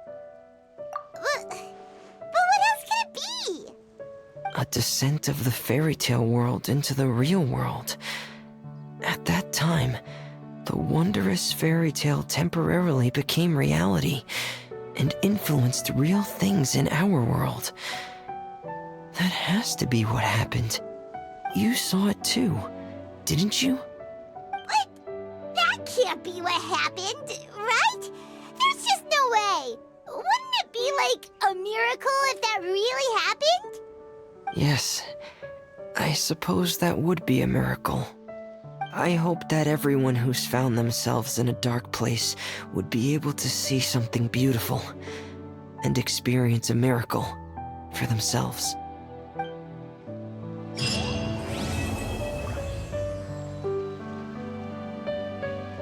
But what else could it be? A descent of the fairy tale world into the real world. At that time, the wondrous fairy tale temporarily became reality and influenced real things in our world. That has to be what happened. You saw it too, didn't you? What? That can't be what happened, right? There's just no way. Wouldn't it be like a miracle if that really happened? Yes, I suppose that would be a miracle. I hope that everyone who's found themselves in a dark place would be able to see something beautiful and experience a miracle for themselves.